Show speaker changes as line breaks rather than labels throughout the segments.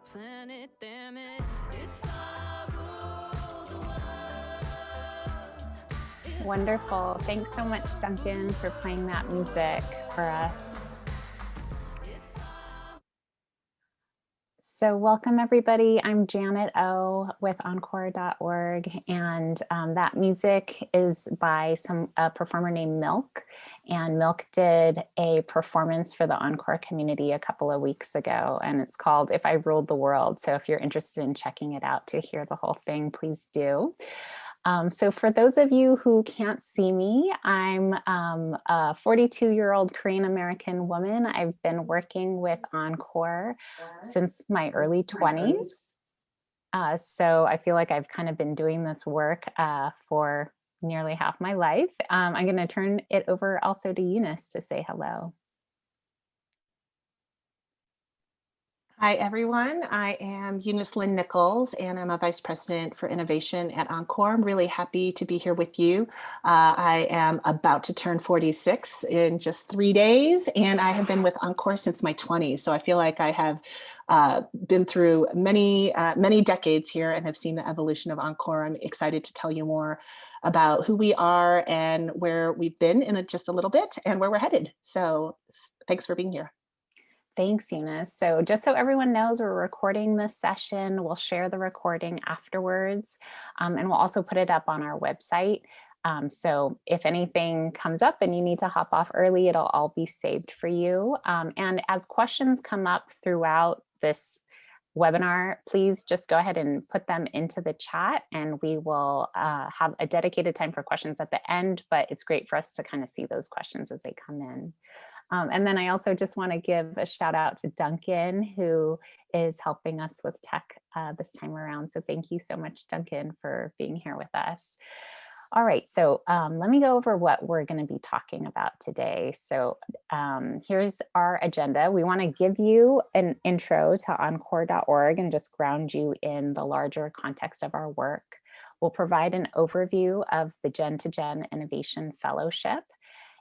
planet, damn it. If I rule the world.
Wonderful. Thanks so much, Duncan, for playing that music for us. So welcome, everybody. I'm Janet O with Encore.org, and that music is by a performer named Milk. And Milk did a performance for the Encore community a couple of weeks ago, and it's called If I Ruled the World. So if you're interested in checking it out to hear the whole thing, please do. So for those of you who can't see me, I'm a 42-year-old Korean American woman. I've been working with Encore since my early 20s. So I feel like I've kind of been doing this work for nearly half my life. I'm going to turn it over also to Eunice to say hello.
Hi, everyone. I am Eunice Lynn Nichols, and I'm a Vice President for Innovation at Encore. I'm really happy to be here with you. I am about to turn 46 in just 3 days, and I have been with Encore since my 20s. So I feel like I have been through many decades here and have seen the evolution of Encore. I'm excited to tell you more about who we are and where we've been in just a little bit and where we're headed. So thanks for being here.
Thanks, Eunice. So just so everyone knows, we're recording this session. We'll share the recording afterwards, and we'll also put it up on our website. So if anything comes up and you need to hop off early, it'll all be saved for you. And as questions come up throughout this webinar, please just go ahead and put them into the chat, and we will have a dedicated time for questions at the end, but it's great for us to kind of see those questions as they come in. And then I also just want to give a shout out to Duncan, who is helping us with tech this time around. So thank you so much, Duncan, for being here with us. All right, so let me go over what we're going to be talking about today. So here's our agenda. We want to give you an intro to Encore.org and just ground you in the larger context of our work. We'll provide an overview of the Gen2Gen Innovation Fellowship,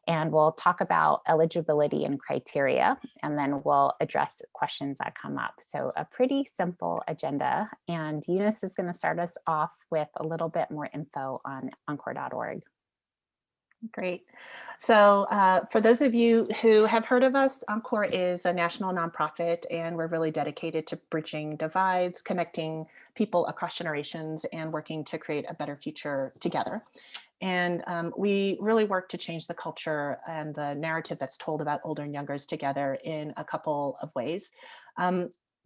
and we'll talk about eligibility and criteria, and then we'll address questions that come up. So a pretty simple agenda, and Eunice is going to start us off with a little bit more info on Encore.org.
Great. So for those of you who have heard of us, Encore is a national nonprofit, and we're really dedicated to bridging divides, connecting people across generations, and working to create a better future together. And we really work to change the culture and the narrative that's told about older and youngers together in a couple of ways.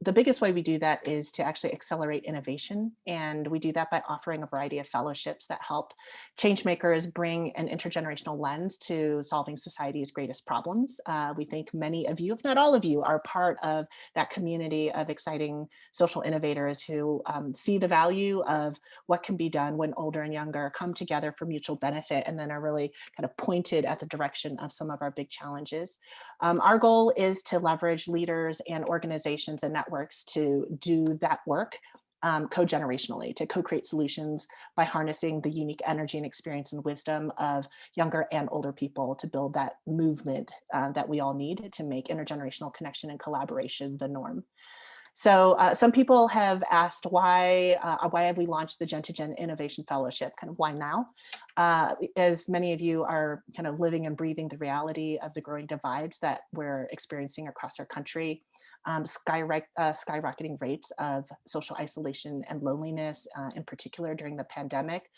The biggest way we do that is to actually accelerate innovation. And we do that by offering a variety of fellowships that help change makers bring an intergenerational lens to solving society's greatest problems. We think many of you, if not all of you, are part of that community of exciting social innovators who see the value of what can be done when older and younger come together for mutual benefit, and then are really kind of pointed at the direction of some of our big challenges. Our goal is to leverage leaders and organizations and networks to do that work co-generationally, to co-create solutions by harnessing the unique energy and experience and wisdom of younger and older people to build that movement that we all need to make intergenerational connection and collaboration the norm. So some people have asked why have we launched the Gen2Gen Innovation Fellowship? Kind of why now? As many of you are kind of living and breathing the reality of the growing divides that we're experiencing across our country, skyrocketing rates of social isolation and loneliness, in particular during the pandemic.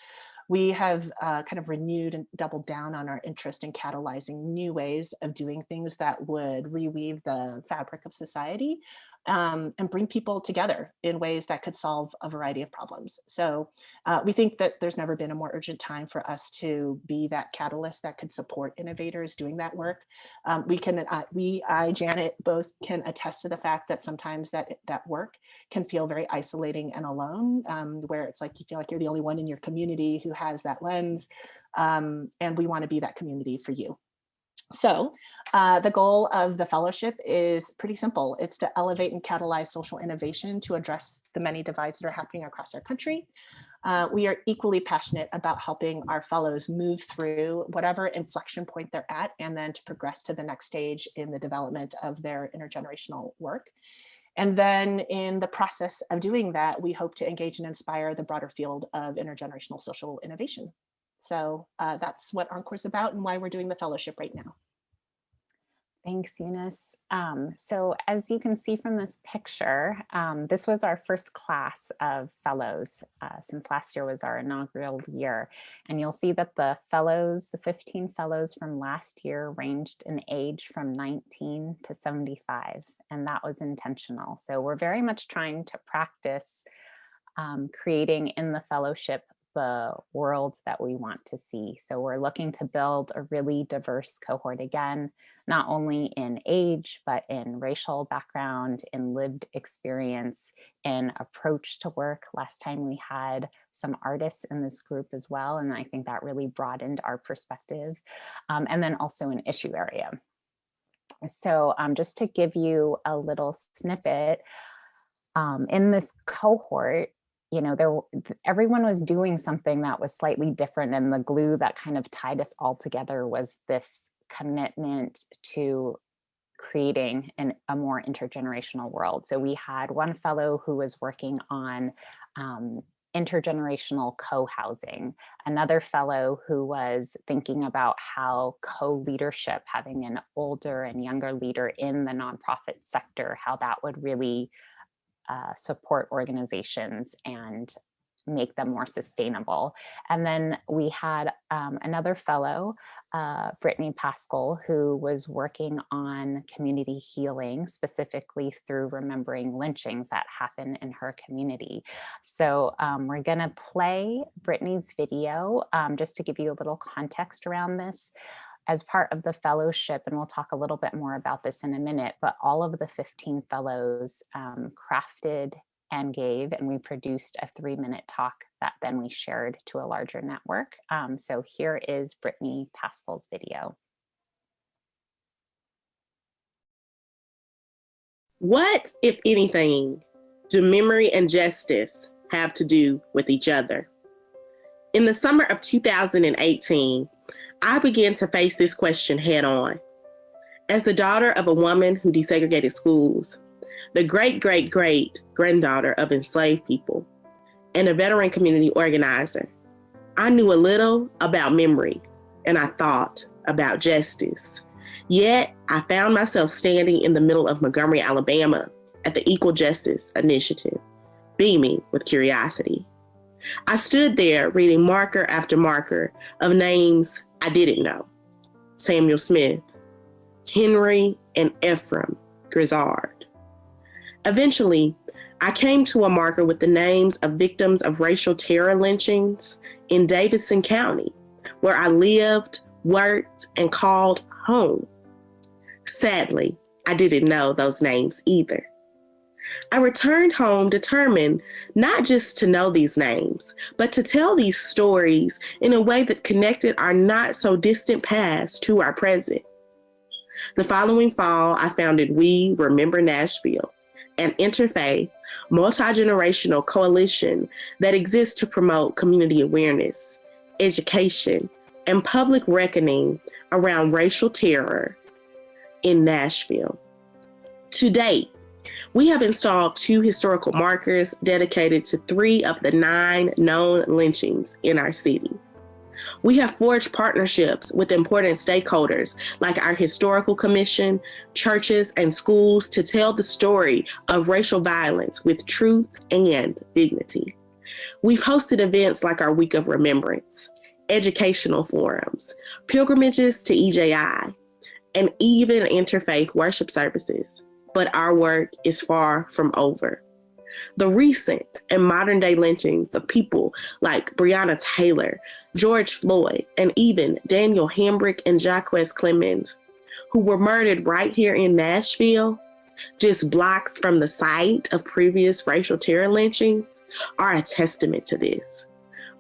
We have kind of renewed and doubled down on our interest in catalyzing new ways of doing things that would reweave the fabric of society and bring people together in ways that could solve a variety of problems. So we think that there's never been a more urgent time for us to be that catalyst that could support innovators doing that work. Janet, both can attest to the fact that sometimes that work can feel very isolating and alone, where it's like you feel like you're the only one in your community who has that lens, and we want to be that community for you. So the goal of the fellowship is pretty simple. It's to elevate and catalyze social innovation to address the many divides that are happening across our country. We are equally passionate about helping our fellows move through whatever inflection point they're at, and then to progress to the next stage in the development of their intergenerational work. And then in the process of doing that, we hope to engage and inspire the broader field of intergenerational social innovation. So that's what Encore is about and why we're doing the fellowship right now.
Thanks, Eunice. So as you can see from this picture, this was our first class of fellows since last year was our inaugural year. And you'll see that the fellows, the 15 fellows from last year ranged in age from 19 to 75. And that was intentional. So we're very much trying to practice creating in the fellowship the world that we want to see. So we're looking to build a really diverse cohort again, not only in age, but in racial background, in lived experience, in approach to work. Last time we had some artists in this group as well, and I think that really broadened our perspective. And then also an issue area. So just to give you a little snippet, in this cohort, you know, everyone was doing something that was slightly different, and the glue that kind of tied us all together was this commitment to creating a more intergenerational world. So we had one fellow who was working on intergenerational co-housing, another fellow who was thinking about how co-leadership, having an older and younger leader in the nonprofit sector, how that would really support organizations and make them more sustainable. And then we had another fellow, Brittany Pascal, who was working on community healing, specifically through remembering lynchings that happen in her community. So we're gonna play Brittany's video just to give you a little context around this. As part of the fellowship, and we'll talk a little bit more about this in a minute, but all of the 15 fellows crafted and gave, and we produced a 3-minute talk that then we shared to a larger network. So here is Brittany Pascal's video.
What, if anything, do memory and justice have to do with each other? In the summer of 2018, I began to face this question head on. As the daughter of a woman who desegregated schools, the great-great-great-granddaughter of enslaved people, and a veteran community organizer, I knew a little about memory, and I thought about justice. Yet, I found myself standing in the middle of Montgomery, Alabama, at the Equal Justice Initiative, beaming with curiosity. I stood there reading marker after marker of names I didn't know. Samuel Smith, Henry and Ephraim Grizzard. Eventually, I came to a marker with the names of victims of racial terror lynchings in Davidson County, where I lived, worked, and called home. Sadly, I didn't know those names either. I returned home determined not just to know these names, but to tell these stories in a way that connected our not so distant past to our present. The following fall, I founded We Remember Nashville, an interfaith, multi-generational coalition that exists to promote community awareness, education, and public reckoning around racial terror in Nashville. To date, we have installed 2 historical markers dedicated to 3 of the 9 known lynchings in our city. We have forged partnerships with important stakeholders like our historical commission, churches, and schools to tell the story of racial violence with truth and dignity. We've hosted events like our Week of Remembrance, educational forums, pilgrimages to EJI, and even interfaith worship services. But our work is far from over. The recent and modern day lynchings of people like Breonna Taylor, George Floyd, and even Daniel Hambrick and Jaquez Clemens, who were murdered right here in Nashville, just blocks from the site of previous racial terror lynchings, are a testament to this.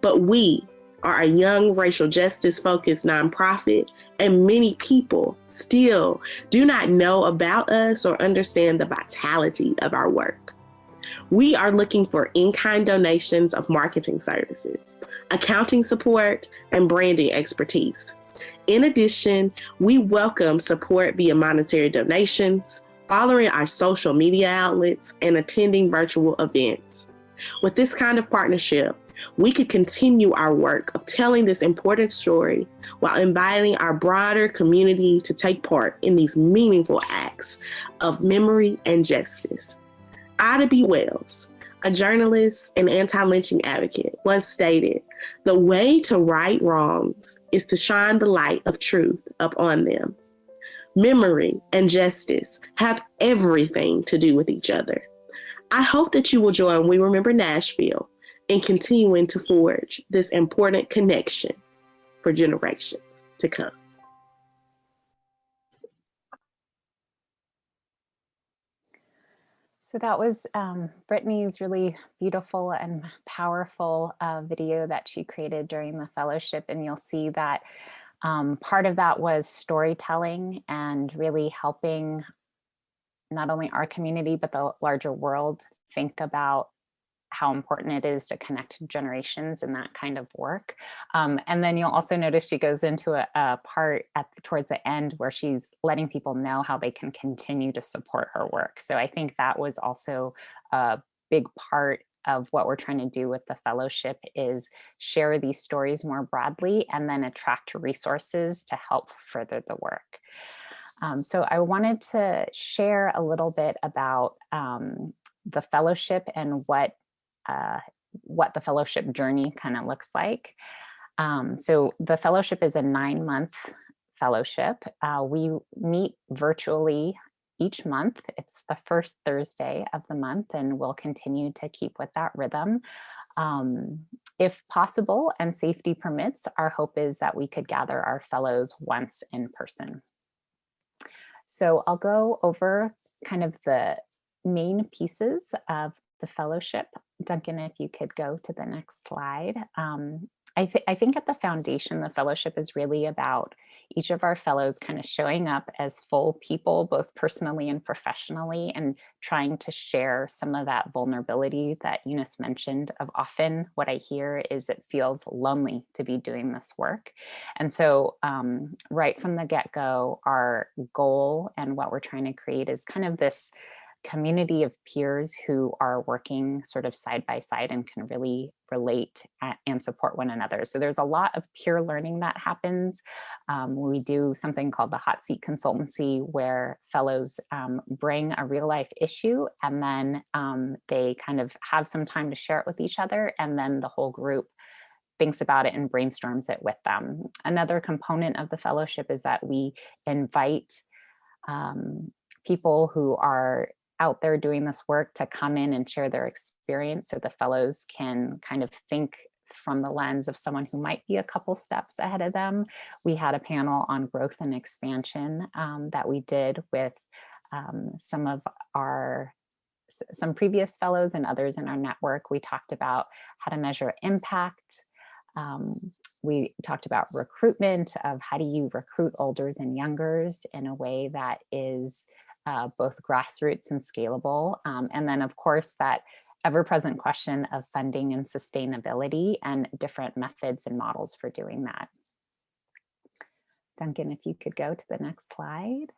But we are a young racial justice focused nonprofit, and many people still do not know about us or understand the vitality of our work. We are looking for in-kind donations of marketing services, accounting support, and branding expertise. In addition, we welcome support via monetary donations, following our social media outlets, and attending virtual events. With this kind of partnership, we could continue our work of telling this important story while inviting our broader community to take part in these meaningful acts of memory and justice. Ida B. Wells, a journalist and anti-lynching advocate, once stated, "The way to right wrongs is to shine the light of truth upon them." Memory and justice have everything to do with each other. I hope that you will join We Remember Nashville in continuing to forge this important connection for generations to come.
So that was Brittany's really beautiful and powerful video that she created during the fellowship. And you'll see that part of that was storytelling and really helping not only our community, but the larger world think about how important it is to connect generations in that kind of work. And then you'll also notice she goes into a part towards the end where she's letting people know how they can continue to support her work. So I think that was also a big part of what we're trying to do with the fellowship, is share these stories more broadly and then attract resources to help further the work. So I wanted to share a little bit about the fellowship and what the fellowship journey kind of looks like. So the fellowship is a 9-month fellowship. We meet virtually each month. It's the first Thursday of the month, and we'll continue to keep with that rhythm. If possible and safety permits, our hope is that we could gather our fellows once in person. So I'll go over kind of the main pieces of the fellowship. Duncan, if you could go to the next slide. I think at the foundation, the fellowship is really about each of our fellows kind of showing up as full people, both personally and professionally, and trying to share some of that vulnerability that Eunice mentioned. Of often what I hear is it feels lonely to be doing this work. And so right from the get-go, our goal and what we're trying to create is kind of this community of peers who are working sort of side by side and can really relate and support one another. So there's a lot of peer learning that happens. We do something called the hot seat consultancy, where fellows bring a real life issue, and then they kind of have some time to share it with each other, and then the whole group thinks about it and brainstorms it with them. Another component of the fellowship is that we invite people who are out there doing this work to come in and share their experience, so the fellows can kind of think from the lens of someone who might be a couple steps ahead of them. We had a panel on growth and expansion that we did with some previous fellows and others in our network. We talked about how to measure impact. We talked about recruitment, of how do you recruit olders and youngers in a way that is both grassroots and scalable. And then of course that ever-present question of funding and sustainability and different methods and models for doing that. Duncan, if you could go to the next slide.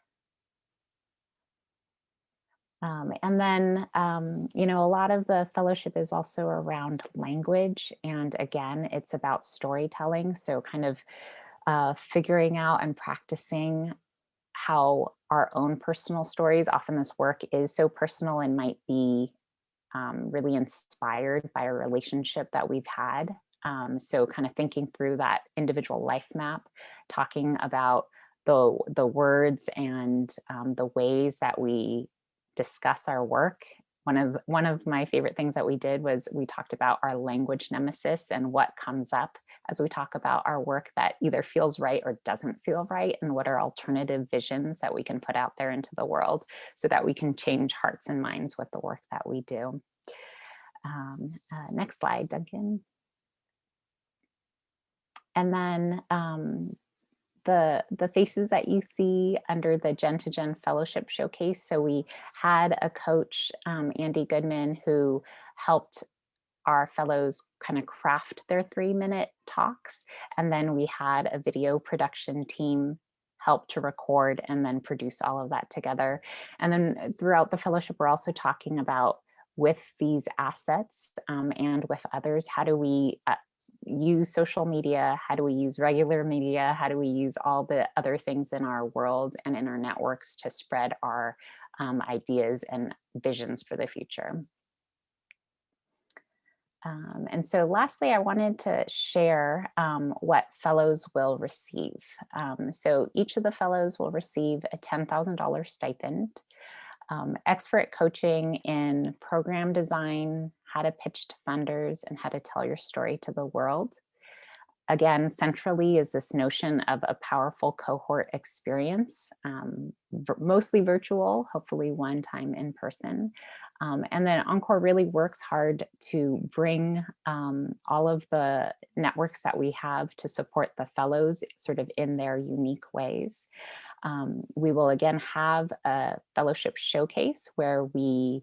And then, a lot of the fellowship is also around language. And again, it's about storytelling. So kind of figuring out and practicing how our own personal stories, often this work is so personal and might be really inspired by a relationship that we've had. So kind of thinking through that individual life map, talking about the words and the ways that we discuss our work. One of my favorite things that we did was we talked about our language nemesis and what comes up as we talk about our work that either feels right or doesn't feel right, and what are alternative visions that we can put out there into the world so that we can change hearts and minds with the work that we do. Next slide, Duncan. And then the faces that you see under the Gen2Gen Fellowship Showcase. So we had a coach, Andy Goodman, who helped our fellows kind of craft their 3-minute talks. And then we had a video production team help to record and then produce all of that together. And then throughout the fellowship, we're also talking about, with these assets and with others, how do we use social media? How do we use regular media? How do we use all the other things in our world and in our networks to spread our ideas and visions for the future? And so lastly, I wanted to share what fellows will receive. So each of the fellows will receive a $10,000 stipend, expert coaching in program design, how to pitch to funders, and how to tell your story to the world. Again, centrally is this notion of a powerful cohort experience, mostly virtual, hopefully one time in person. And then Encore really works hard to bring all of the networks that we have to support the fellows sort of in their unique ways. We will again have a fellowship showcase where we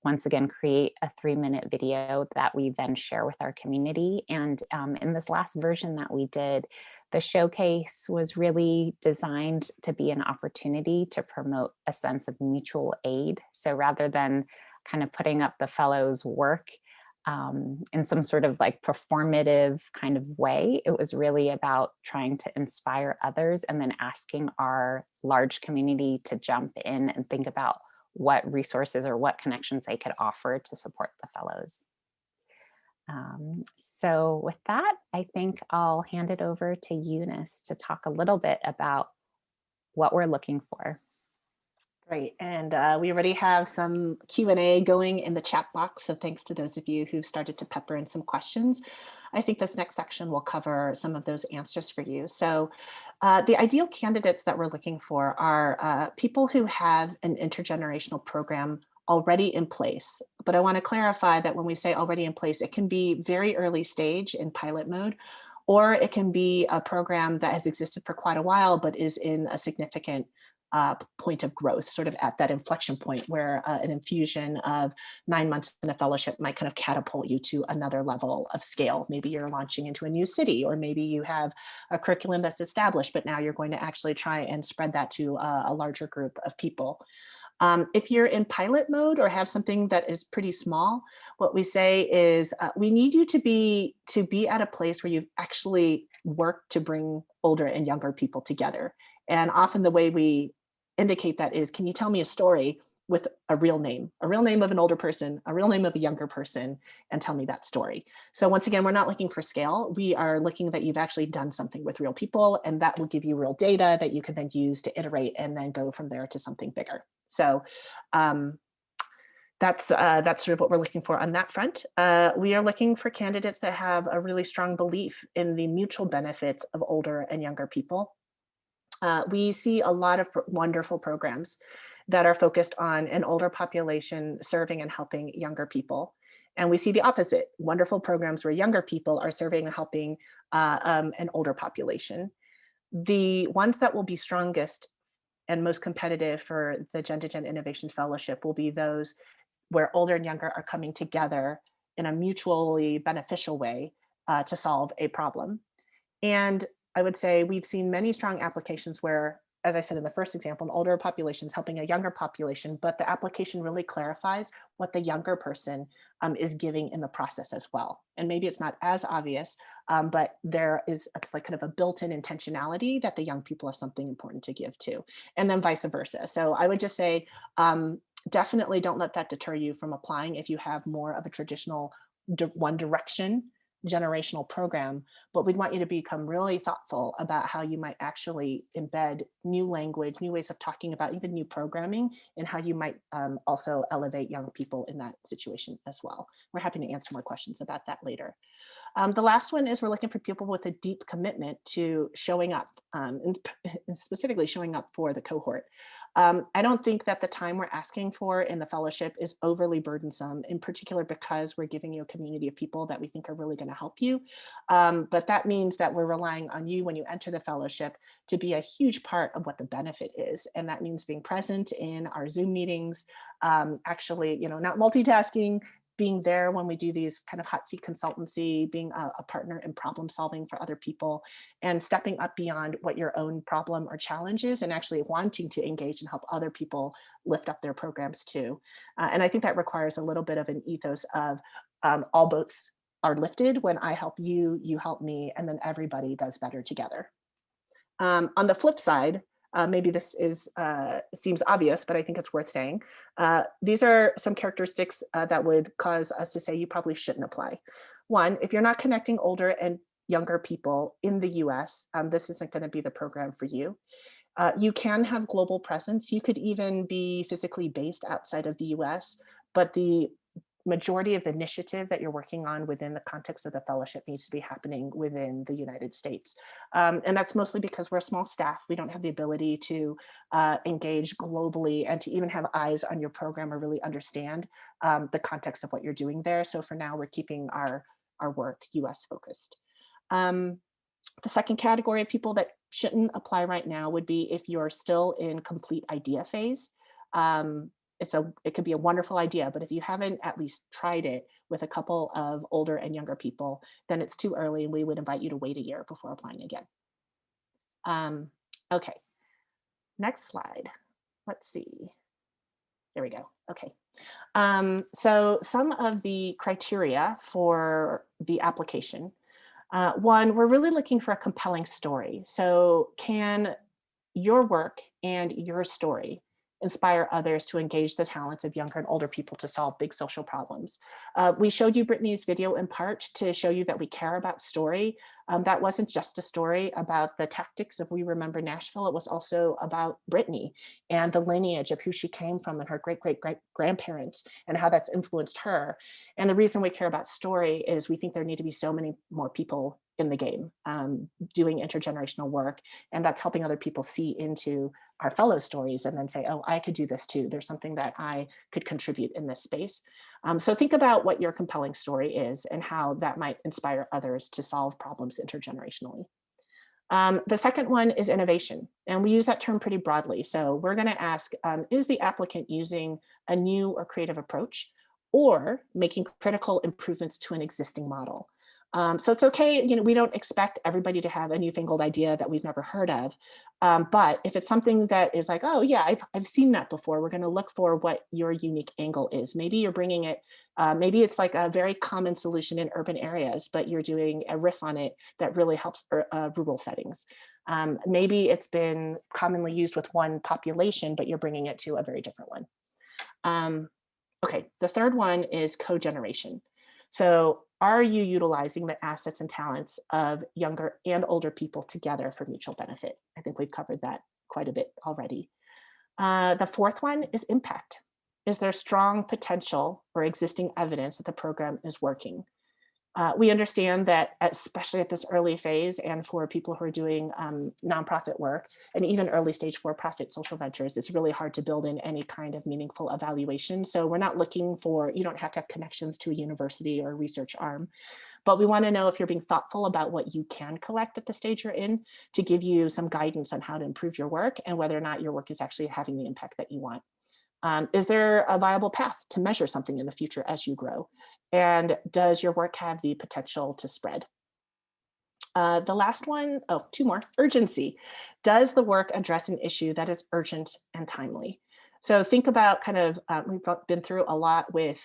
once again create a 3-minute video that we then share with our community. And in this last version that we did, the showcase was really designed to be an opportunity to promote a sense of mutual aid. So rather than kind of putting up the fellows' work in some sort of like performative kind of way, it was really about trying to inspire others and then asking our large community to jump in and think about what resources or what connections they could offer to support the fellows. So with that, I think I'll hand it over to Eunice to talk a little bit about what we're looking for.
Great, and we already have some Q&A going in the chat box, so thanks to those of you who've started to pepper in some questions. I think this next section will cover some of those answers for you. So the ideal candidates that we're looking for are people who have an intergenerational program already in place. But I want to clarify that when we say already in place, it can be very early stage in pilot mode, or it can be a program that has existed for quite a while, but is in a significant point of growth, sort of at that inflection point where an infusion of 9 months in a fellowship might kind of catapult you to another level of scale. Maybe you're launching into a new city, or maybe you have a curriculum that's established, but now you're going to actually try and spread that to a larger group of people. If you're in pilot mode or have something that is pretty small, what we say is we need you to be at a place where you've actually worked to bring older and younger people together. And often the way we indicate that is, can you tell me a story with a real name of an older person, a real name of a younger person, and tell me that story. So once again, we're not looking for scale. We are looking that you've actually done something with real people, and that will give you real data that you can then use to iterate and then go from there to something bigger. So that's sort of what we're looking for on that front. We are looking for candidates that have a really strong belief in the mutual benefits of older and younger people. We see a lot of wonderful programs that are focused on an older population serving and helping younger people. And we see the opposite, wonderful programs where younger people are serving and helping an older population. The ones that will be strongest and most competitive for the Gen2Gen Innovation Fellowship will be those where older and younger are coming together in a mutually beneficial way to solve a problem. And I would say we've seen many strong applications where, as I said in the first example, an older population is helping a younger population, but the application really clarifies what the younger person is giving in the process as well. And maybe it's not as obvious, but it's like kind of a built-in intentionality that the young people have something important to give to, and then vice versa. So I would just say, definitely don't let that deter you from applying if you have more of a traditional one direction generational program, but we'd want you to become really thoughtful about how you might actually embed new language, new ways of talking about even new programming, and how you might also elevate young people in that situation as well. We're happy to answer more questions about that later. The last one is we're looking for people with a deep commitment to showing up, and specifically showing up for the cohort. I don't think that the time we're asking for in the fellowship is overly burdensome, in particular because we're giving you a community of people that we think are really going to help you. But that means that we're relying on you when you enter the fellowship to be a huge part of what the benefit is. And that means being present in our Zoom meetings, actually, not multitasking, being there when we do these kind of hot seat consultancy, being a partner in problem solving for other people, and stepping up beyond what your own problem or challenge is, and actually wanting to engage and help other people lift up their programs too. And I think that requires a little bit of an ethos of all boats are lifted. When I help you, you help me, and then everybody does better together. On the flip side, maybe this is seems obvious, but I think it's worth saying. These are some characteristics that would cause us to say you probably shouldn't apply. One, if you're not connecting older and younger people in the US, this isn't going to be the program for you. You can have global presence. You could even be physically based outside of the US, but the majority of the initiative that you're working on within the context of the fellowship needs to be happening within the United States. And that's mostly because we're a small staff. We don't have the ability to engage globally and to even have eyes on your program or really understand the context of what you're doing there. So for now, we're keeping our work US focused. The second category of people that shouldn't apply right now would be if you're still in complete idea phase. It could be a wonderful idea, but if you haven't at least tried it with a couple of older and younger people, then it's too early, and we would invite you to wait a year before applying again. Okay, next slide. Let's see. There we go. Okay. So some of the criteria for the application. One, we're really looking for a compelling story. So can your work and your story inspire others to engage the talents of younger and older people to solve big social problems? We showed you Brittany's video in part to show you that we care about story. That wasn't just a story about the tactics of We Remember Nashville. It was also about Brittany and the lineage of who she came from and her great-great-grandparents and how that's influenced her. And the reason we care about story is we think there need to be so many more people in the game doing intergenerational work, and that's helping other people see into our fellow stories and then say, oh, I could do this too. There's something that I could contribute in this space. So think about what your compelling story is and how that might inspire others to solve problems intergenerationally. The second one is innovation, and we use that term pretty broadly. So we're going to ask, is the applicant using a new or creative approach or making critical improvements to an existing model? So it's okay, we don't expect everybody to have a newfangled idea that we've never heard of. But if it's something that is like, oh yeah, I've seen that before, we're going to look for what your unique angle is. Maybe you're bringing it, maybe it's like a very common solution in urban areas, but you're doing a riff on it that really helps rural settings. Maybe it's been commonly used with one population, but you're bringing it to a very different one. Okay, the third one is co-generation. So are you utilizing the assets and talents of younger and older people together for mutual benefit? I think we've covered that quite a bit already. The fourth one is impact. Is there strong potential or existing evidence that the program is working? We understand that, especially at this early phase, and for people who are doing nonprofit work and even early stage for-profit social ventures, it's really hard to build in any kind of meaningful evaluation. So we're not looking for, you don't have to have connections to a university or a research arm, but we want to know if you're being thoughtful about what you can collect at the stage you're in to give you some guidance on how to improve your work and whether or not your work is actually having the impact that you want. Is there a viable path to measure something in the future as you grow? And does your work have the potential to spread? The last one, two more, urgency. Does the work address an issue that is urgent and timely? So think about kind of, we've been through a lot with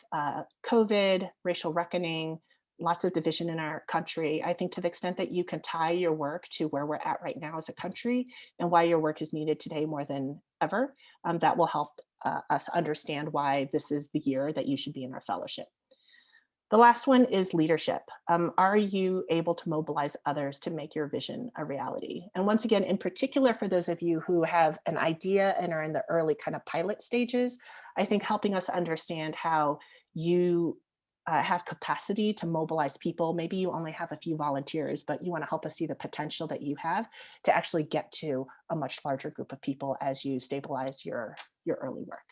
COVID, racial reckoning, lots of division in our country. I think to the extent that you can tie your work to where we're at right now as a country and why your work is needed today more than ever, that will help us understand why this is the year that you should be in our fellowship. The last one is leadership. Are you able to mobilize others to make your vision a reality? And once again, in particular, for those of you who have an idea and are in the early kind of pilot stages, I think helping us understand how you have capacity to mobilize people. Maybe you only have a few volunteers, but you want to help us see the potential that you have to actually get to a much larger group of people as you stabilize your early work.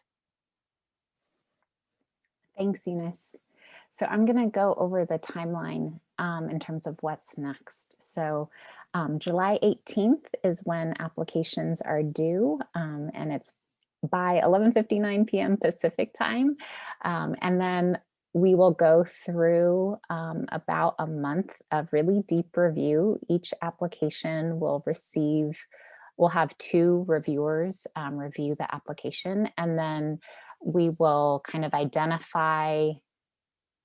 Thanks, Eunice. So I'm going to go over the timeline in terms of what's next. So July 18th is when applications are due, and it's by 11:59 p.m. Pacific time. And then we will go through about a month of really deep review. Each application will we'll have 2 reviewers review the application, and then we will kind of identify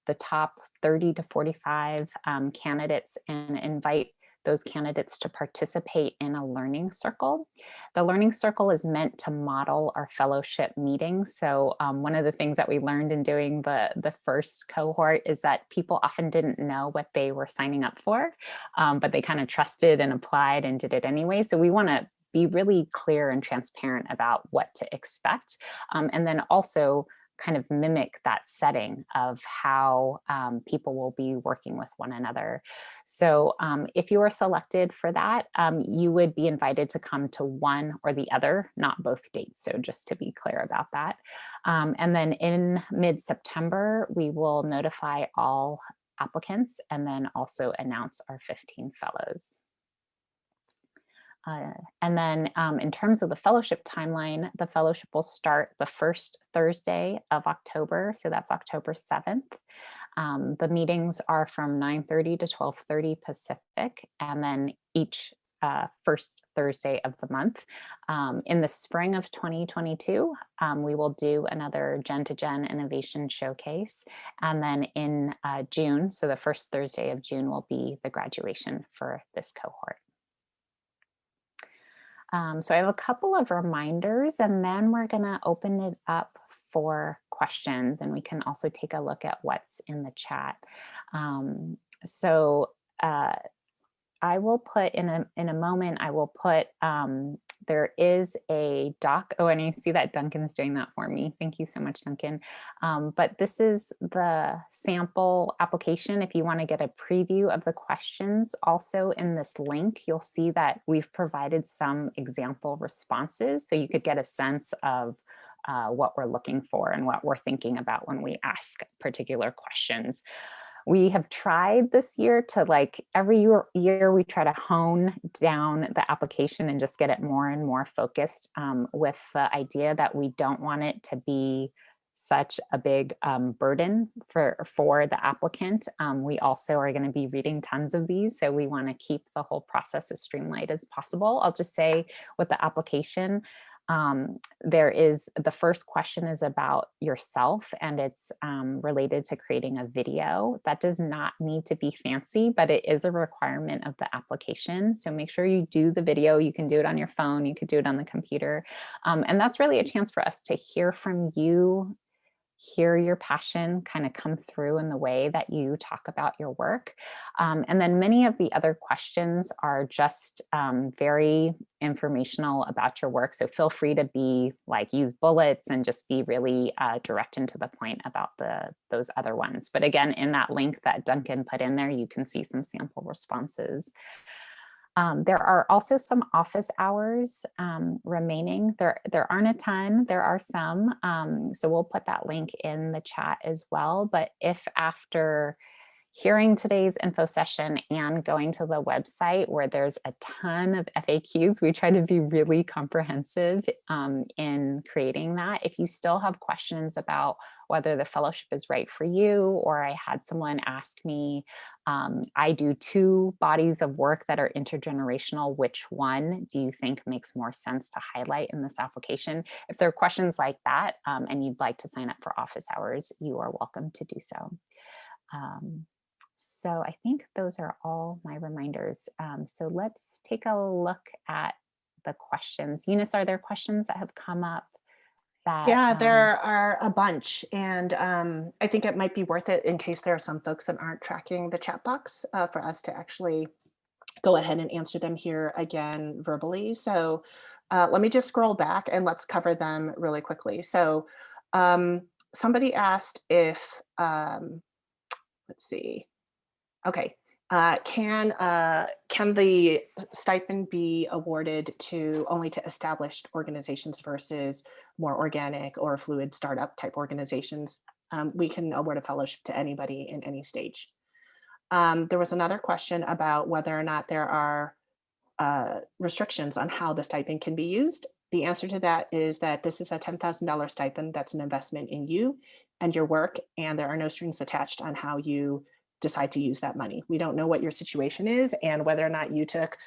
the top 30 to 45 candidates and invite those candidates to participate in a learning circle. The learning circle is meant to model our fellowship meetings. So one of the things that we learned in doing the first cohort is that people often didn't know what they were signing up for, but they kind of trusted and applied and did it anyway. So we want to be really clear and transparent about what to expect. And then also kind of mimic that setting of how people will be working with one another. So if you are selected for that, you would be invited to come to one or the other, not both dates. So just to be clear about that. And then in mid-September, we will notify all applicants and then also announce our 15 fellows. And then in terms of the fellowship timeline, the fellowship will start the first Thursday of October. So that's October 7th. The meetings are from 9:30 to 12:30 Pacific, and then each first Thursday of the month. In the spring of 2022, we will do another Gen2Gen Innovation Showcase. And then in June, so the first Thursday of June will be the graduation for this cohort. So I have a couple of reminders, and then we're going to open it up for questions, and we can also take a look at what's in the chat. I will put in a moment, I will put, there is a doc. Oh, and I see that Duncan's doing that for me. Thank you so much, Duncan. But this is the sample application. If you want to get a preview of the questions, also in this link, you'll see that we've provided some example responses. So you could get a sense of what we're looking for and what we're thinking about when we ask particular questions. We have tried this year to, like, every year we try to hone down the application and just get it more and more focused, with the idea that we don't want it to be such a big burden for the applicant. We also are going to be reading tons of these, so we want to keep the whole process as streamlined as possible. I'll just say with the application, the first question is about yourself, and it's related to creating a video. That does not need to be fancy, but it is a requirement of the application. So make sure you do the video. You can do it on your phone, you could do it on the computer. And that's really a chance for us to hear from you, hear your passion kind of come through in the way that you talk about your work. And then many of the other questions are just very informational about your work. So feel free to use bullets and just be really direct and to the point about those other ones. But again, in that link that Duncan put in there, you can see some sample responses. There are also some office hours remaining. There aren't a ton, there are some. So we'll put that link in the chat as well. But if after hearing today's info session and going to the website where there's a ton of FAQs, we try to be really comprehensive in creating that. If you still have questions about whether the fellowship is right for you, or I had someone ask me, I do 2 bodies of work that are intergenerational. Which one do you think makes more sense to highlight in this application? If there are questions like that and you'd like to sign up for office hours, you are welcome to do so. So I think those are all my reminders. So let's take a look at the questions. Eunice, are there questions that have come up?
Yeah, there are a bunch, and I think it might be worth it, in case there are some folks that aren't tracking the chat box, for us to actually go ahead and answer them here again verbally. So let me just scroll back and let's cover them really quickly. So somebody asked if, let's see. Okay. Can the stipend be awarded only to established organizations versus more organic or fluid startup type organizations? We can award a fellowship to anybody in any stage. There was another question about whether or not there are restrictions on how the stipend can be used. The answer to that is that this is a $10,000 stipend that's an investment in you and your work, and there are no strings attached on how you decide to use that money. We don't know what your situation is and whether or not you took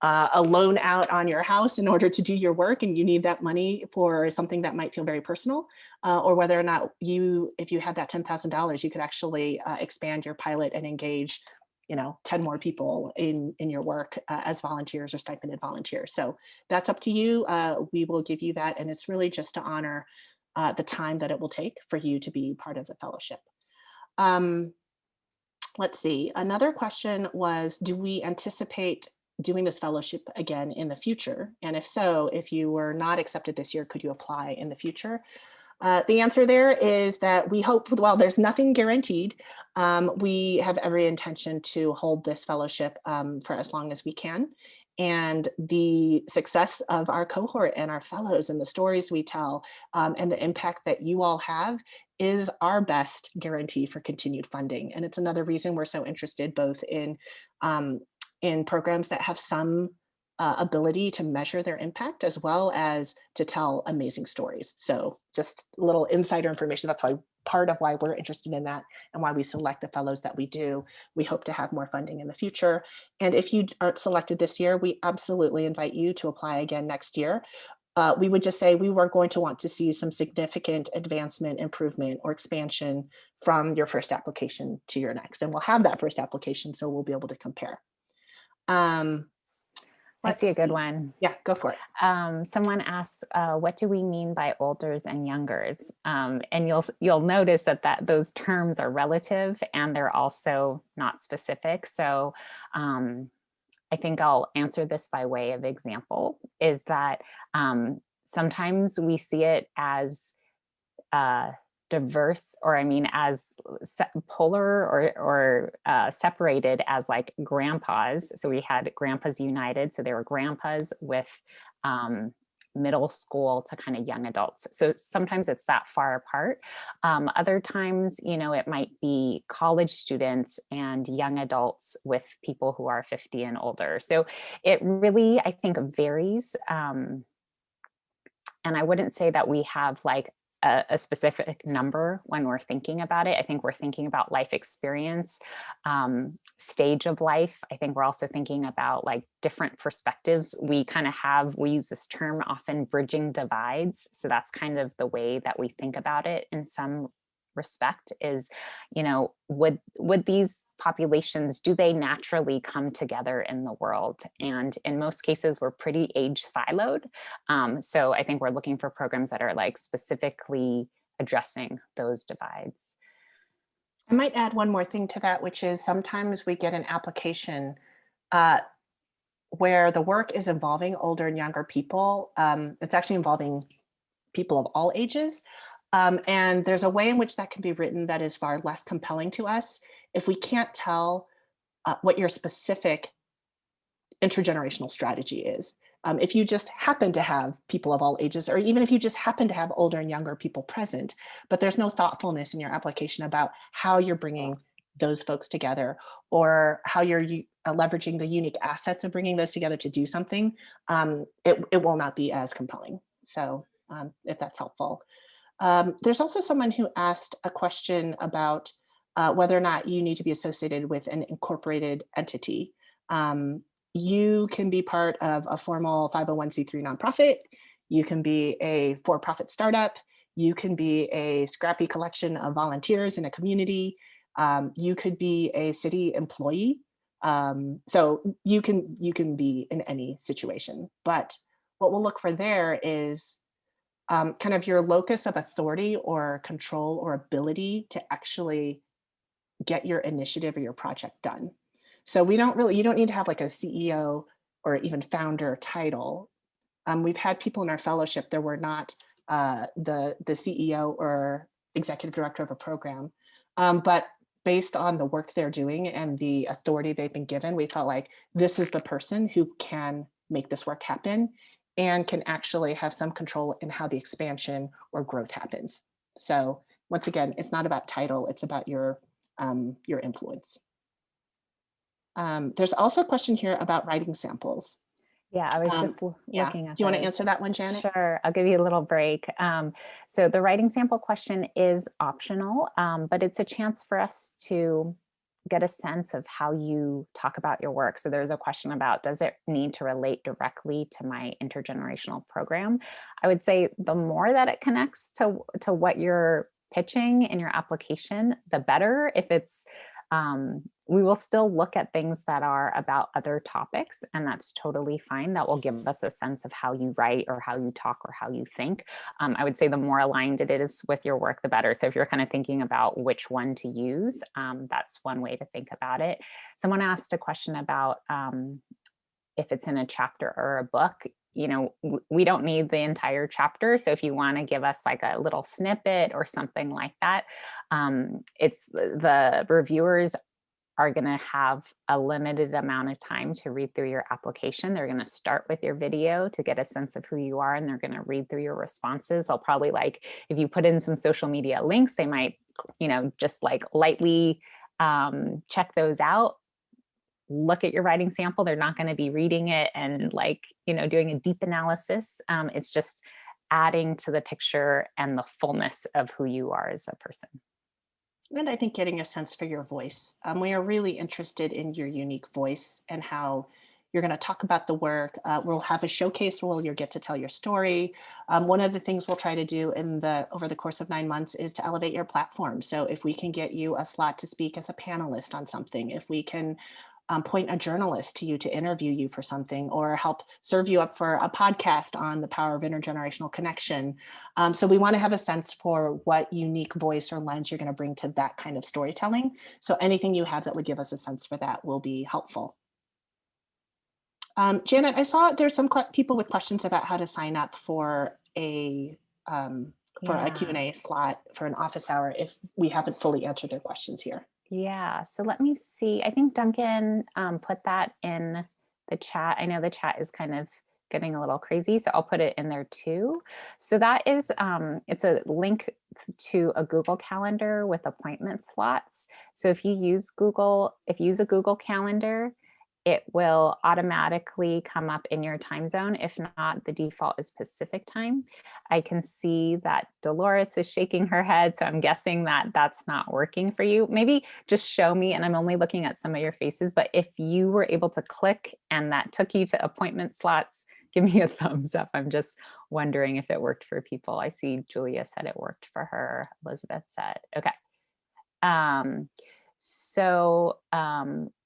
a loan out on your house in order to do your work and you need that money for something that might feel very personal, or whether or not if you had that $10,000, you could actually expand your pilot and engage 10 more people in your work as volunteers or stipended volunteers. So that's up to you. We will give you that. And it's really just to honor the time that it will take for you to be part of the fellowship. Let's see. Another question was, do we anticipate doing this fellowship again in the future? And if so, if you were not accepted this year, could you apply in the future? The answer there is that we hope, while there's nothing guaranteed, we have every intention to hold this fellowship for as long as we can. And the success of our cohort and our fellows and the stories we tell and the impact that you all have is our best guarantee for continued funding. And it's another reason we're so interested both in programs that have some ability to measure their impact as well as to tell amazing stories. So just a little insider information. That's why part of why we're interested in that and why we select the fellows that we do. We hope to have more funding in the future. And if you aren't selected this year, we absolutely invite you to apply again next year. We would just say we were going to want to see some significant advancement, improvement, or expansion from your first application to your next. And we'll have that first application, so we'll be able to compare.
I see a good one.
Yeah, go for it.
Someone asks, what do we mean by olders and youngers? And you'll notice that those terms are relative and they're also not specific. So I think I'll answer this by way of example, is that sometimes we see it as diverse, or as polar or separated as like grandpas. So we had Grandpas United. So they were grandpas with middle school to kind of young adults. So sometimes it's that far apart. Other times, it might be college students and young adults with people who are 50 and older. So it really, I think, varies. And I wouldn't say that we have like a specific number when we're thinking about it. I think we're thinking about life experience, stage of life. I think we're also thinking about like different perspectives. We use this term often, bridging divides. So that's kind of the way that we think about it in some respect is, would these populations, do they naturally come together in the world? And in most cases, we're pretty age siloed. So I think we're looking for programs that are like specifically addressing those divides.
I might add one more thing to that, which is sometimes we get an application where the work is involving older and younger people. It's actually involving people of all ages. And there's a way in which that can be written that is far less compelling to us if we can't tell what your specific intergenerational strategy is. If you just happen to have people of all ages, or even if you just happen to have older and younger people present, but there's no thoughtfulness in your application about how you're bringing those folks together or how you're leveraging the unique assets of bringing those together to do something, it will not be as compelling. So if that's helpful. There's also someone who asked a question about whether or not you need to be associated with an incorporated entity. You can be part of a formal 501c3 nonprofit. You can be a for-profit startup. You can be a scrappy collection of volunteers in a community. You could be a city employee. So you can be in any situation. But what we'll look for there is kind of your locus of authority or control or ability to actually get your initiative or your project done. So you don't need to have like a CEO or even founder title. We've had people in our fellowship that were not the CEO or executive director of a program, but based on the work they're doing and the authority they've been given, we felt like this is the person who can make this work happen and can actually have some control in how the expansion or growth happens. So once again, it's not about title, it's about your influence. There's also a question here about writing samples.
Yeah, I was
Um,
just
yeah.
looking at
Do you want to
those.
answer that one, Janet?
Sure, I'll give you a little break. So the writing sample question is optional, but it's a chance for us to get a sense of how you talk about your work. So there's a question about, does it need to relate directly to my intergenerational program? I would say the more that it connects to what you're pitching in your application, the better. If it's we will still look at things that are about other topics, and that's totally fine. That will give us a sense of how you write or how you talk or how you think. I would say the more aligned it is with your work, the better. So if you're kind of thinking about which one to use, that's one way to think about it. Someone asked a question about if it's in a chapter or a book. We don't need the entire chapter. So if you want to give us like a little snippet or something like that, it's the reviewers are going to have a limited amount of time to read through your application. They're going to start with your video to get a sense of who you are, and they're going to read through your responses. They'll probably, like, if you put in some social media links, they might, just like lightly check those out, look at your writing sample. They're not going to be reading it and doing a deep analysis. It's just adding to the picture and the fullness of who you are as a person.
And I think getting a sense for your voice. We are really interested in your unique voice and how you're going to talk about the work. We'll have a showcase where you'll get to tell your story. One of the things we'll try to do over the course of 9 months is to elevate your platform. So if we can get you a slot to speak as a panelist on something, if we can point a journalist to you to interview you for something, or help serve you up for a podcast on the power of intergenerational connection. So we want to have a sense for what unique voice or lens you're going to bring to that kind of storytelling. So anything you have that would give us a sense for that will be helpful. Janet, I saw there's some people with questions about how to sign up for a Q&A slot for an office hour if we haven't fully answered their questions here.
Yeah, so let me see. I think Duncan put that in the chat. I know the chat is kind of getting a little crazy, so I'll put it in there too. So that is, it's a link to a Google Calendar with appointment slots. So if you use a Google Calendar, it will automatically come up in your time zone. If not, the default is Pacific time. I can see that Dolores is shaking her head, so I'm guessing that that's not working for you. Maybe just show me, and I'm only looking at some of your faces, but if you were able to click and that took you to appointment slots, give me a thumbs up. I'm just wondering if it worked for people. I see Julia said it worked for her. Elizabeth said, okay.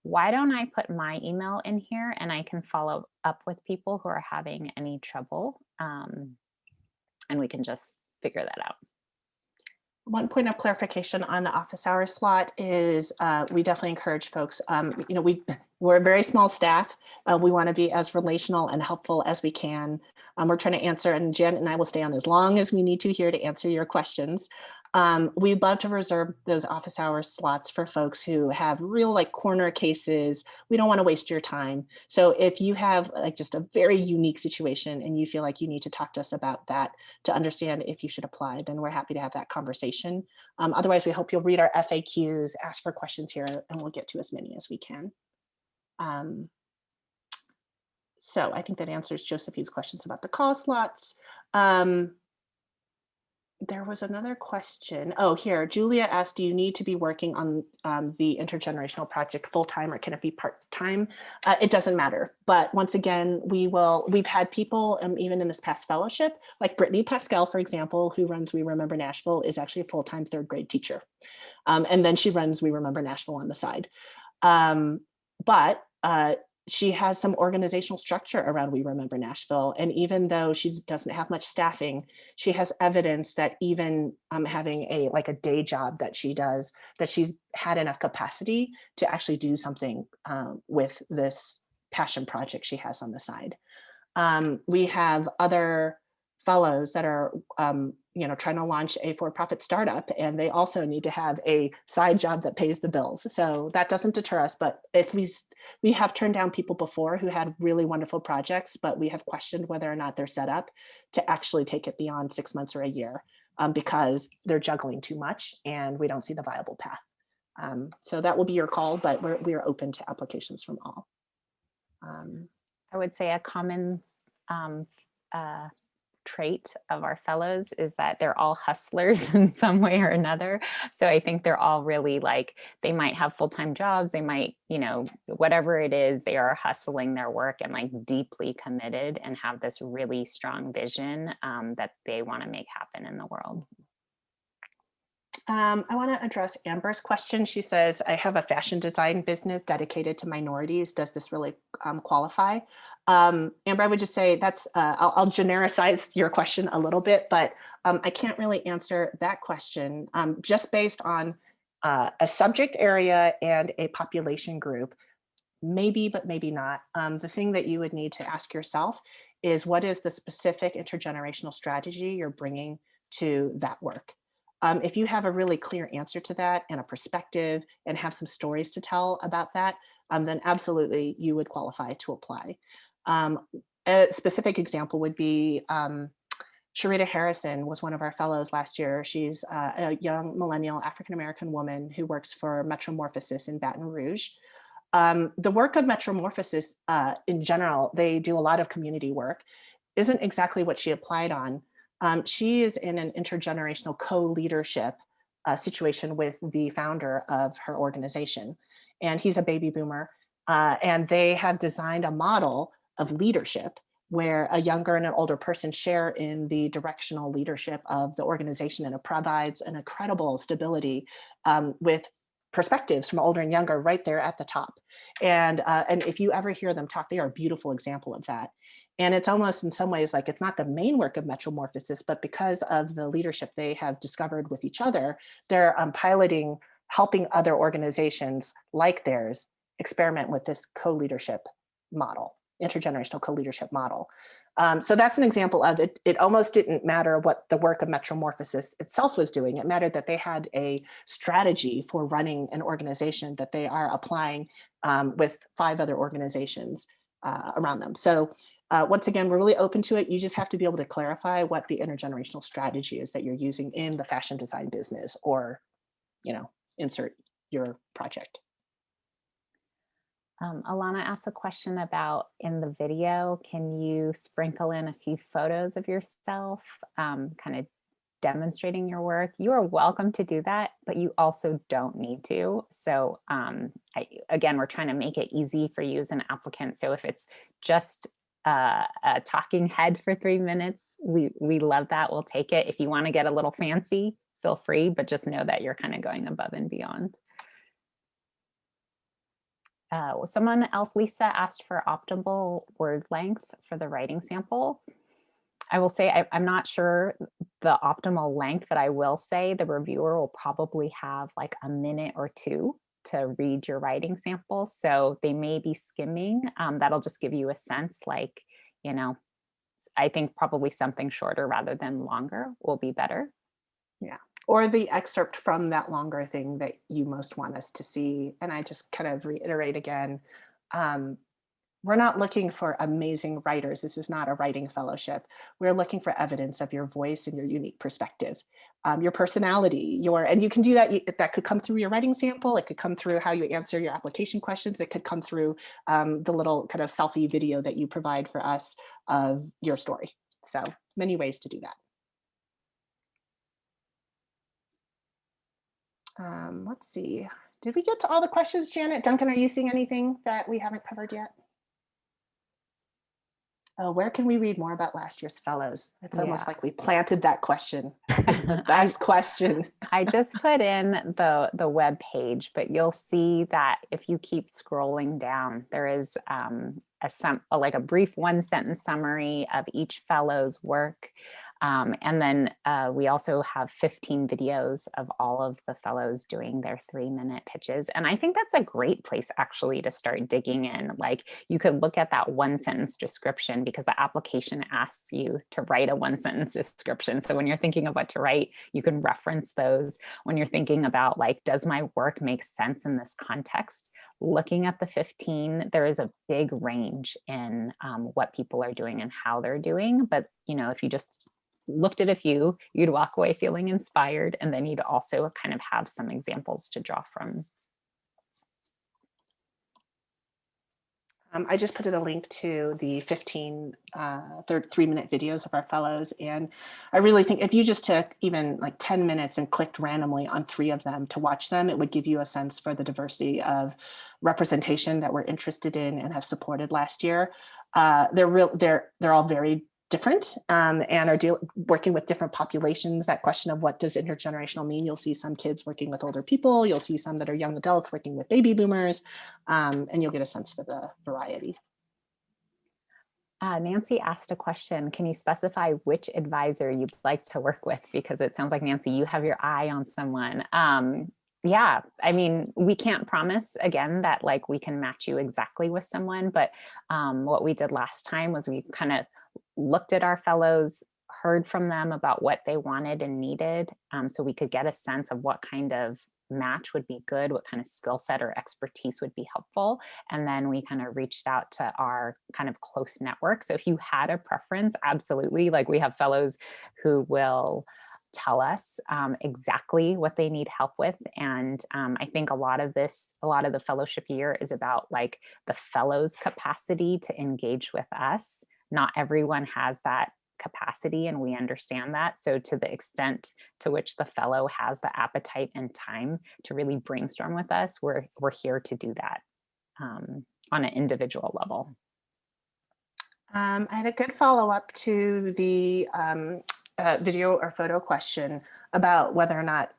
Why don't I put my email in here and I can follow up with people who are having any trouble, and we can just figure that out.
One point of clarification on the office hour slot is we definitely encourage folks, we're a very small staff. We want to be as relational and helpful as we can. We're trying to answer, and Jen and I will stay on as long as we need to here to answer your questions. We'd love to reserve those office hour slots for folks who have real corner cases. We don't want to waste your time. So if you have just a very unique situation and you feel like you need to talk to us about that to understand if you should apply, then we're happy to have that conversation. Otherwise, we hope you'll read our FAQs, ask for questions here, and we'll get to as many as we can. So I think that answers Josephine's questions about the call slots. There was another question. Oh, here, Julia asked, do you need to be working on the intergenerational project full-time, or can it be part-time? It doesn't matter. But once again, we've had people, even in this past fellowship, like Brittany Pascal, for example, who runs We Remember Nashville, is actually a full-time third grade teacher. And then she runs We Remember Nashville on the side. But she has some organizational structure around We Remember Nashville. And even though she doesn't have much staffing, she has evidence that even having a day job that she does, that she's had enough capacity to actually do something with this passion project she has on the side. We have other fellows that are trying to launch a for-profit startup, and they also need to have a side job that pays the bills. So that doesn't deter us. But if we have turned down people before who had really wonderful projects, but we have questioned whether or not they're set up to actually take it beyond 6 months or a year because they're juggling too much and we don't see the viable path. So that will be your call, but we are open to applications from all.
I would say a common um, trait of our fellows is that they're all hustlers in some way or another. So I think they're all really like, they might have full-time jobs, they might, whatever it is, they are hustling their work and like deeply committed and have this really strong vision that they want to make happen in the world.
I want to address Amber's question. She says, I have a fashion design business dedicated to minorities. Does this really qualify? Amber, I would just say I'll genericize your question a little bit, but I can't really answer that question just based on a subject area and a population group. Maybe, but maybe not. The thing that you would need to ask yourself is, what is the specific intergenerational strategy you're bringing to that work? If you have a really clear answer to that and a perspective and have some stories to tell about that, then absolutely you would qualify to apply. A specific example would be Sharita Harrison was one of our fellows last year. She's a young millennial African-American woman who works for Metromorphosis in Baton Rouge. The work of Metromorphosis in general, they do a lot of community work, isn't exactly what she applied on. She is in an intergenerational co-leadership situation with the founder of her organization. And he's a baby boomer. And they have designed a model of leadership where a younger and an older person share in the directional leadership of the organization. And it provides an incredible stability with perspectives from older and younger right there at the top. And if you ever hear them talk, they are a beautiful example of that. And it's almost in some ways like it's not the main work of Metromorphosis, but because of the leadership they have discovered with each other, they're piloting, helping other organizations like theirs experiment with this co-leadership model, intergenerational co-leadership model. So that's an example of it. It almost didn't matter what the work of Metromorphosis itself was doing. It mattered that they had a strategy for running an organization that they are applying with 5 other organizations around them. So once again, we're really open to it. You just have to be able to clarify what the intergenerational strategy is that you're using in the fashion design business, or, insert your project.
Alana asked a question about, in the video, can you sprinkle in a few photos of yourself, kind of demonstrating your work? You are welcome to do that, but you also don't need to. So again, we're trying to make it easy for you as an applicant. So if it's just a talking head for 3 minutes, we love that. We'll take it. If you want to get a little fancy, feel free, but just know that you're kind of going above and beyond. Someone else, Lisa, asked for optimal word length for the writing sample. I will say I'm not sure the optimal length, but I will say the reviewer will probably have like a minute or 2 to read your writing sample. So they may be skimming. That'll just give you a sense, like, I think probably something shorter rather than longer will be better.
Yeah. Or the excerpt from that longer thing that you most want us to see. And I just kind of reiterate again, we're not looking for amazing writers. This is not a writing fellowship. We're looking for evidence of your voice and your unique perspective, your personality, and you can do that. That could come through your writing sample. It could come through how you answer your application questions. It could come through the little kind of selfie video that you provide for us of your story. So many ways to do that. Let's see. Did we get to all the questions, Janet? Duncan, are you seeing anything that we haven't covered yet? Oh, where can we read more about last year's fellows? It's almost like we planted that question. It's the best question.
I just put in the web page, but you'll see that if you keep scrolling down, there is like a brief 1-sentence summary of each fellow's work. And then we also have 15 videos of all of the fellows doing their 3-minute pitches. And I think that's a great place actually to start digging in. Like, you could look at that 1-sentence description, because the application asks you to write a 1-sentence description. So when you're thinking of what to write, you can reference those. When you're thinking about, like, does my work make sense in this context? Looking at the 15, there is a big range in what people are doing and how they're doing. But, if you just looked at a few, you'd walk away feeling inspired, and then you'd also kind of have some examples to draw from.
I just put in a link to the 15 3-minute videos of our fellows. And I really think if you just took even like 10 minutes and clicked randomly on 3 of them to watch them, it would give you a sense for the diversity of representation that we're interested in and have supported last year. They're all very different and are working with different populations. That question of what does intergenerational mean? You'll see some kids working with older people. You'll see some that are young adults working with baby boomers, and you'll get a sense for the variety.
Nancy asked a question. Can you specify which advisor you'd like to work with? Because it sounds like, Nancy, you have your eye on someone. Yeah, I mean, we can't promise again that like we can match you exactly with someone, but what we did last time was we kind of looked at our fellows, heard from them about what they wanted and needed, so we could get a sense of what kind of match would be good, what kind of skill set or expertise would be helpful. And then we kind of reached out to our kind of close network. So if you had a preference, absolutely. Like we have fellows who will tell us exactly what they need help with. And I think a lot of the fellowship year is about like the fellows' capacity to engage with us. Not everyone has that capacity, and we understand that. So to the extent to which the fellow has the appetite and time to really brainstorm with us, we're here to do that on an individual level.
I had a good follow-up to the video or photo question about whether or not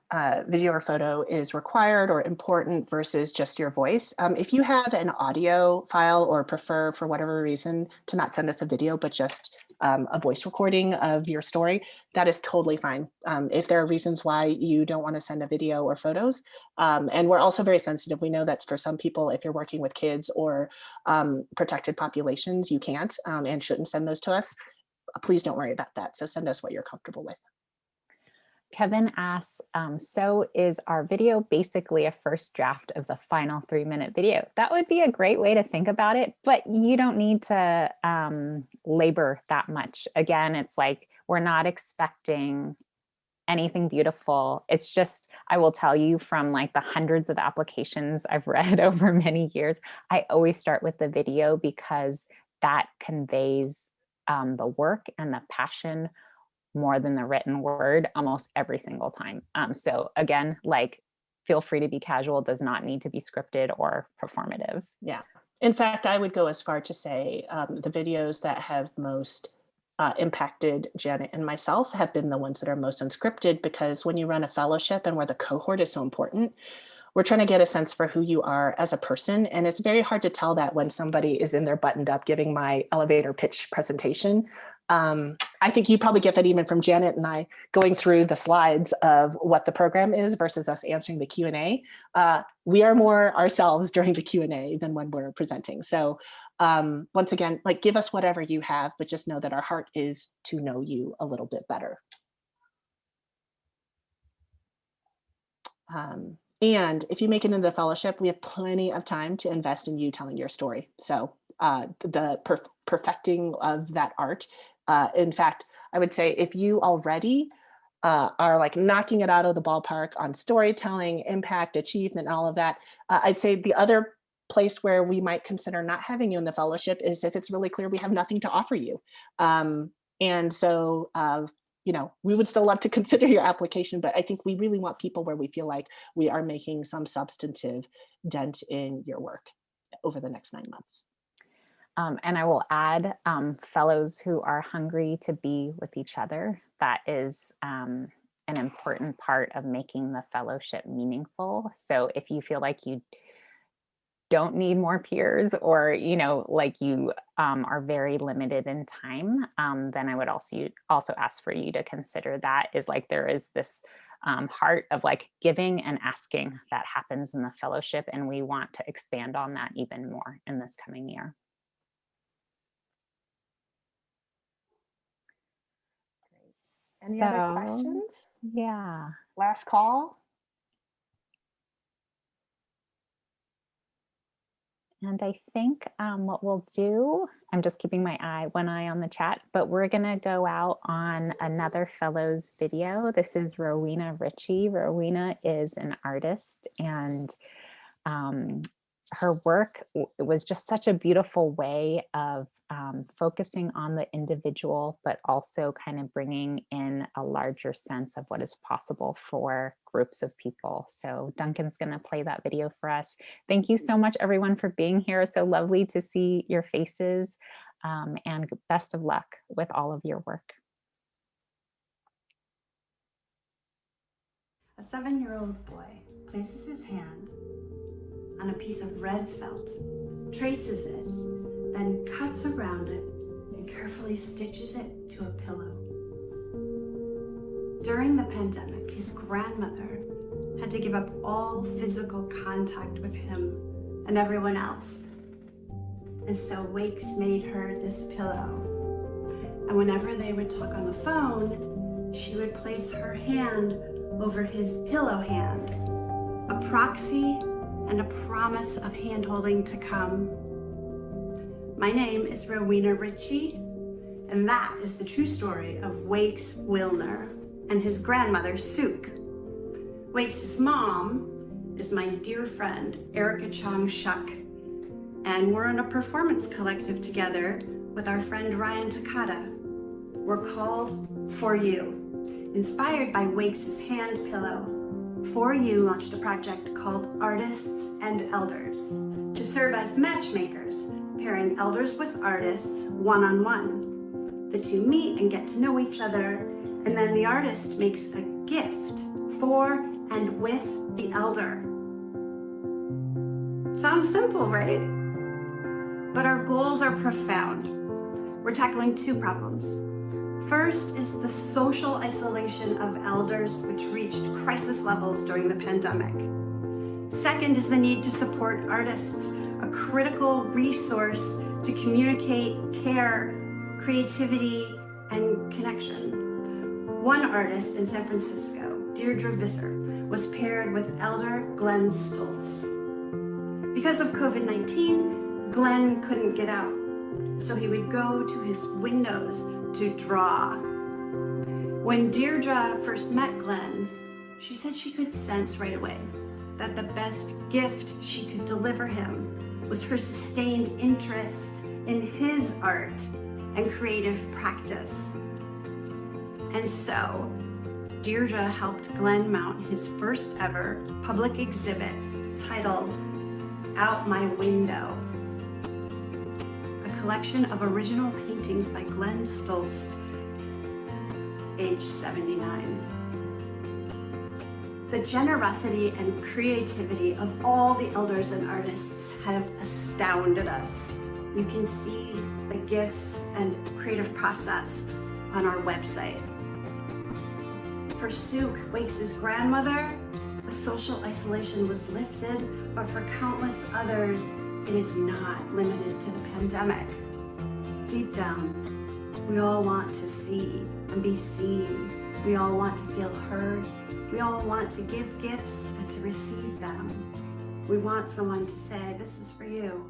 video or photo is required or important versus just your voice. If you have an audio file or prefer for whatever reason to not send us a video, but just a voice recording of your story, that is totally fine. If there are reasons why you don't want to send a video or photos, and we're also very sensitive. We know that for some people, if you're working with kids or protected populations, you can't and shouldn't send those to us. Please don't worry about that. So send us what you're comfortable with.
Kevin asks, so is our video basically a first draft of the final 3-minute video? That would be a great way to think about it, but you don't need to labor that much. Again, it's like, we're not expecting anything beautiful. It's just, I will tell you from like the hundreds of applications I've read over many years, I always start with the video because that conveys the work and the passion more than the written word almost every single time. So again, like, feel free to be casual, does not need to be scripted or performative.
Yeah. In fact, I would go as far to say the videos that have most impacted Janet and myself have been the ones that are most unscripted, because when you run a fellowship and where the cohort is so important, we're trying to get a sense for who you are as a person. And it's very hard to tell that when somebody is in there buttoned up giving my elevator pitch presentation. I think you probably get that even from Janet and I going through the slides of what the program is versus us answering the Q&A. We are more ourselves during the Q&A than when we're presenting. So once again, like, give us whatever you have, but just know that our heart is to know you a little bit better. And if you make it into the fellowship, we have plenty of time to invest in you telling your story. So the perfecting of that art. In fact, I would say if you already are like knocking it out of the ballpark on storytelling, impact, achievement, all of that, I'd say the other place where we might consider not having you in the fellowship is if it's really clear we have nothing to offer you. And so you know, we would still love to consider your application, but I think we really want people where we feel like we are making some substantive dent in your work over the next 9 months.
And I will add fellows who are hungry to be with each other. That is an important part of making the fellowship meaningful. So if you feel like you don't need more peers, or, you know, like you are very limited in time, then I would also ask for you to consider that, is like, there is this heart of like giving and asking that happens in the fellowship, and we want to expand on that even more in this coming year.
Any other questions?
Yeah.
Last call.
And I think what we'll do, I'm just keeping one eye on the chat, but we're going to go out on another fellows video. This is Rowena Ritchie. Rowena is an artist, and her work was just such a beautiful way of focusing on the individual, but also kind of bringing in a larger sense of what is possible for groups of people. So Duncan's going to play that video for us. Thank you so much, everyone, for being here. So lovely to see your faces, and best of luck with all of your work.
A 7-year-old boy places his hand on a piece of red felt, traces it, then cuts around it and carefully stitches it to a pillow. During the pandemic, his grandmother had to give up all physical contact with him and everyone else. And so Wakes made her this pillow. And whenever they would talk on the phone, she would place her hand over his pillow hand, a proxy and a promise of hand-holding to come. My name is Rowena Ritchie, and that is the true story of Wakes Wilner and his grandmother, Sook. Wakes' mom is my dear friend, Erica Chong Shuk, and we're in a performance collective together with our friend Ryan Takata. We're called For You. Inspired by Wakes' hand pillow, For You launched a project called Artists and Elders to serve as matchmakers, pairing elders with artists one-on-one. The two meet and get to know each other, and then the artist makes a gift for and with the elder. Sounds simple, right? But our goals are profound. We're tackling two problems. First is the social isolation of elders, which reached crisis levels during the pandemic. Second is the need to support artists, a critical resource to communicate care, creativity, and connection. One artist in San Francisco, Deirdre Visser, was paired with elder Glenn Stoltz. Because of COVID-19, Glenn couldn't get out, so he would go to his windows to draw. When Deirdre first met Glenn, she said she could sense right away that the best gift she could deliver him was her sustained interest in his art and creative practice. And so, Deirdre helped Glenn mount his first ever public exhibit titled Out My Window, a collection of original paintings by Glenn Stoltz, age 79. The generosity and creativity of all the elders and artists have astounded us. You can see the gifts and creative process on our website. For Sook, Wakes' grandmother, the social isolation was lifted, but for countless others, it is not limited to the pandemic. Deep down, we all want to see and be seen. We all want to feel heard. We all want to give gifts and to receive them. We want someone to say, "This is for you."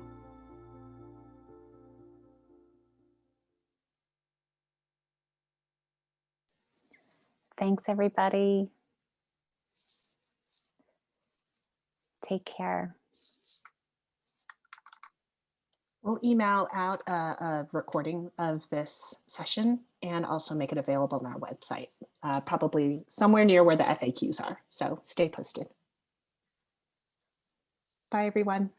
Thanks, everybody. Take care.
We'll email out a recording of this session and also make it available on our website, probably somewhere near where the FAQs are. So stay posted. Bye, everyone.